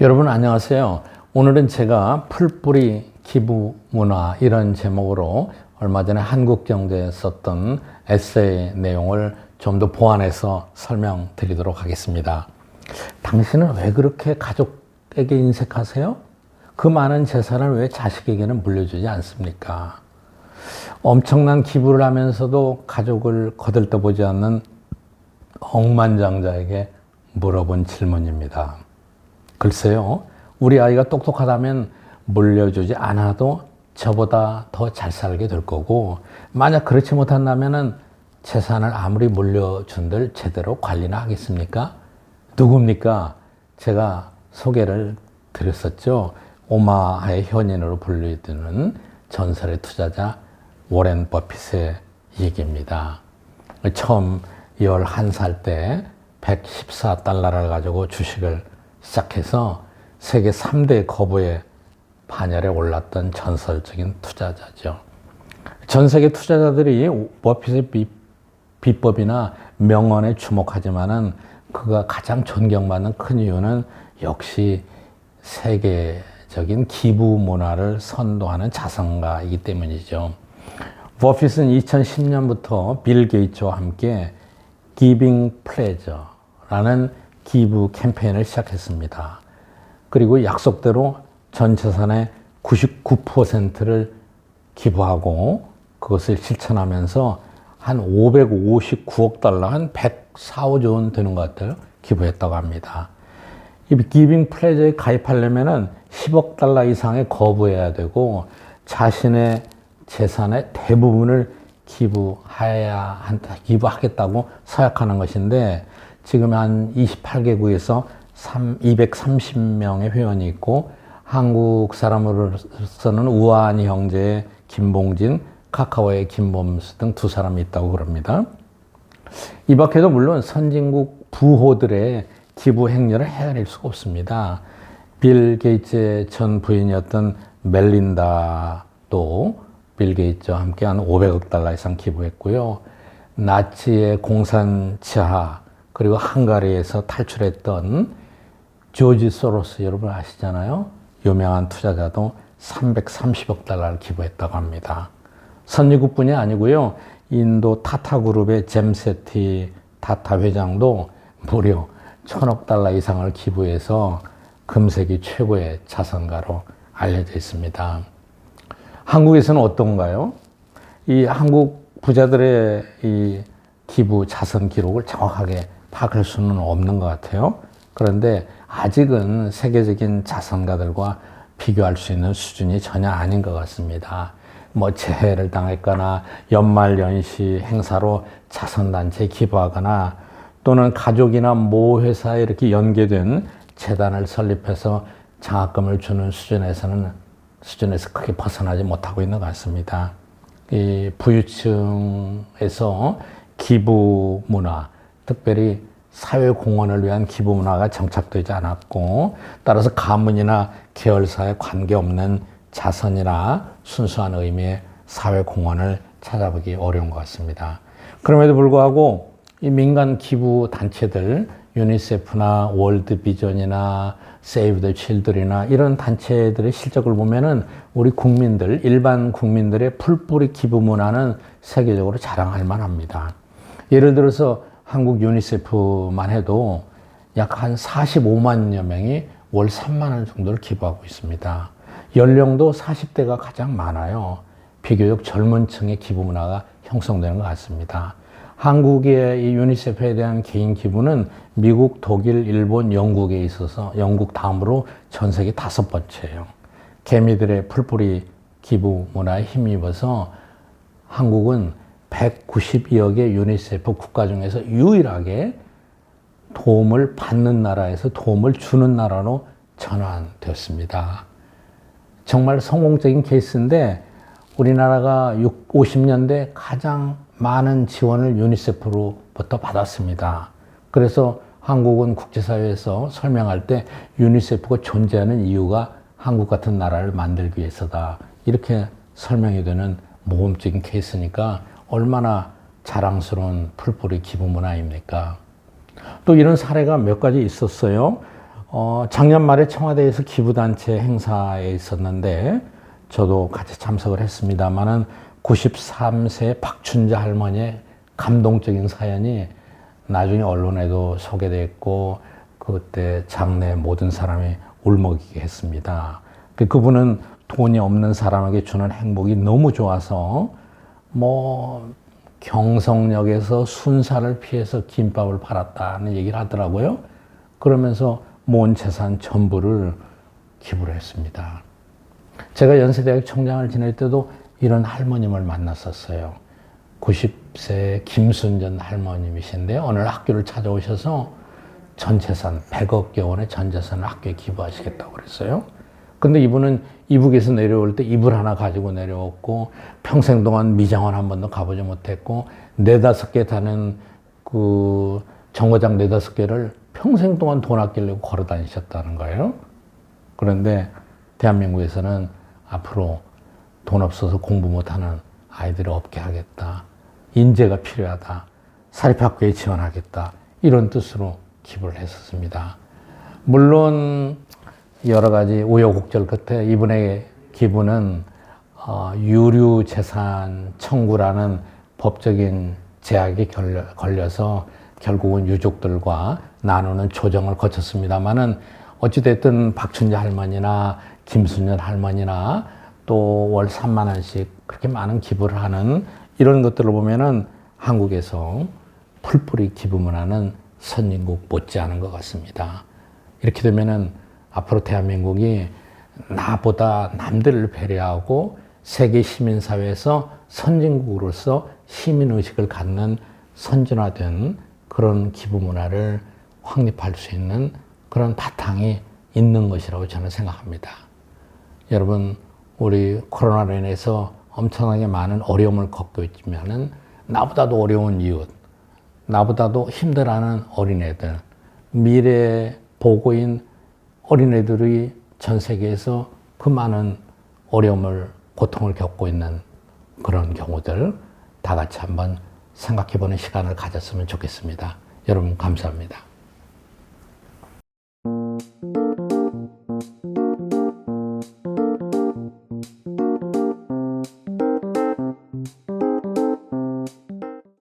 여러분 안녕하세요. 오늘은 제가 풀뿌리 기부 문화 이런 제목으로 얼마 전에 한국경제에 썼던 에세이 내용을 좀 더 보완해서 설명드리도록 하겠습니다. 당신은 왜 그렇게 가족에게 인색하세요? 그 많은 재산을 왜 자식에게는 물려주지 않습니까? 엄청난 기부를 하면서도 가족을 거들떠보지 않는 억만장자에게 물어본 질문입니다. 글쎄요, 우리 아이가 똑똑하다면 물려주지 않아도 저보다 더 잘 살게 될 거고, 만약 그렇지 못한다면은 재산을 아무리 물려준들 제대로 관리나 하겠습니까? 누굽니까? 제가 소개를 드렸었죠. 오마하의 현인으로 불리는 전설의 투자자 워렌 버핏의 얘기입니다. 처음 11살 때 114달러를 가지고 주식을 시작해서 세계 3대 거부의 반열에 올랐던 전설적인 투자자죠. 전 세계 투자자들이 버핏의 비법이나 명언에 주목하지만은 그가 가장 존경받는 큰 이유는 역시 세계적인 기부 문화를 선도하는 자산가이기 때문이죠. 버핏은 2010년부터 빌 게이츠와 함께 Giving Pledge라는 기부 캠페인을 시작했습니다. 그리고 약속대로 전 재산의 99%를 기부하고 그것을 실천하면서 한 559억 달러, 한 104조 원 되는 것 같아요. 기부했다고 합니다. 이 기빙 플레저에 가입하려면은 10억 달러 이상의 거부해야 되고 자신의 재산의 대부분을 기부하겠다고 서약하는 것인데 지금 한 28개국에서 230명의 회원이 있고 한국 사람으로서는 우아한 형제의 김봉진, 카카오의 김범수 등 두 사람이 있다고 그럽니다. 이 밖에도 물론 선진국 부호들의 기부 행렬을 헤아릴 수가 없습니다. 빌 게이츠의 전 부인이었던 멜린다도 빌 게이츠와 함께 한 500억 달러 이상 기부했고요. 나치의 공산 치하 그리고 헝가리에서 탈출했던 조지 소로스 여러분 아시잖아요. 유명한 투자자도 330억 달러를 기부했다고 합니다. 선진국뿐이 아니고요. 인도 타타그룹의 잼세티 타타 회장도 무려 1000억 달러 이상을 기부해서 금세기 최고의 자산가로 알려져 있습니다. 한국에서는 어떤가요? 이 한국 부자들의 이 기부 자산 기록을 정확하게 파악할 수는 없는 것 같아요. 그런데 아직은 세계적인 자산가들과 비교할 수 있는 수준이 전혀 아닌 것 같습니다. 뭐 재해를 당했거나 연말연시 행사로 자선단체에 기부하거나 또는 가족이나 모 회사에 이렇게 연계된 재단을 설립해서 장학금을 주는 수준에서 크게 벗어나지 못하고 있는 것 같습니다. 이 부유층에서 기부 문화, 특별히 사회공헌을 위한 기부 문화가 정착되지 않았고 따라서 가문이나 계열사에 관계없는 자선이나 순수한 의미의 사회공헌을 찾아보기 어려운 것 같습니다. 그럼에도 불구하고 이 민간 기부 단체들 유니세프나 월드비전이나 세이브 더 칠드런이나 이런 단체들의 실적을 보면은 우리 국민들, 일반 국민들의 풀뿌리 기부 문화는 세계적으로 자랑할 만합니다. 예를 들어서 한국 유니세프만 해도 약 한 45만여 명이 월 3만 원 정도를 기부하고 있습니다. 연령도 40대가 가장 많아요. 비교적 젊은 층의 기부 문화가 형성되는 것 같습니다. 한국의 이 유니세프에 대한 개인 기부는 미국, 독일, 일본, 영국에 있어서 영국 다음으로 전 세계 5번째예요. 개미들의 풀뿌리 기부 문화에 힘입어서 한국은 192억의 유니세프 국가 중에서 유일하게 도움을 받는 나라에서 도움을 주는 나라로 전환되었습니다. 정말 성공적인 케이스인데 우리나라가 50년대 가장 많은 지원을 유니세프로부터 받았습니다. 그래서 한국은 국제사회에서 설명할 때 유니세프가 존재하는 이유가 한국 같은 나라를 만들기 위해서다. 이렇게 설명이 되는 모범적인 케이스니까 얼마나 자랑스러운 풀뿌리 기부 문화입니까? 또 이런 사례가 몇 가지 있었어요. 작년 말에 청와대에서 기부단체 행사에 있었는데 저도 같이 참석을 했습니다만은 93세 박춘자 할머니의 감동적인 사연이 나중에 언론에도 소개됐고 그때 장내 모든 사람이 울먹이게 했습니다. 그분은 돈이 없는 사람에게 주는 행복이 너무 좋아서 경성역에서 순사를 피해서 김밥을 팔았다는 얘기를 하더라고요. 그러면서 모은 재산 전부를 기부를 했습니다. 제가 연세대학 총장을 지낼 때도 이런 할머님을 만났었어요. 90세 김순전 할머님이신데 어느 학교를 찾아오셔서 전 재산 100억 원의 전 재산을 학교에 기부하시겠다고 그랬어요. 근데 이분은 이북에서 내려올 때 이불 하나 가지고 내려왔고 평생 동안 미장원 한 번도 가보지 못했고 4-5개 다는 그 정거장 4-5개를 평생 동안 돈 아끼려고 걸어 다니셨다는 거예요. 그런데 대한민국에서는 앞으로 돈 없어서 공부 못하는 아이들을 없게 하겠다. 인재가 필요하다. 사립학교에 지원하겠다. 이런 뜻으로 기부를 했었습니다. 물론 여러 가지 우여곡절 끝에 이분의 기부는 유류재산 청구라는 법적인 제약에 걸려서 결국은 유족들과 나누는 조정을 거쳤습니다만은 어찌됐든 박춘자 할머니나 김순년 할머니나 또 월 3만 원씩 그렇게 많은 기부를 하는 이런 것들을 보면은 한국에서 풀뿌리 기부 문화는 선진국 못지않은 것 같습니다. 이렇게 되면은 앞으로 대한민국이 나보다 남들을 배려하고 세계 시민사회에서 선진국으로서 시민의식을 갖는 선진화된 그런 기부 문화를 확립할 수 있는 그런 바탕이 있는 것이라고 저는 생각합니다. 여러분, 우리 코로나로 인해서 엄청나게 많은 어려움을 겪고 있지만은 나보다도 어려운 이웃, 나보다도 힘들어하는 어린애들, 미래 보고인 어린애들이 전 세계에서 그 많은 어려움을, 고통을 겪고 있는 그런 경우들 다 같이 한번 생각해보는 시간을 가졌으면 좋겠습니다. 여러분 감사합니다.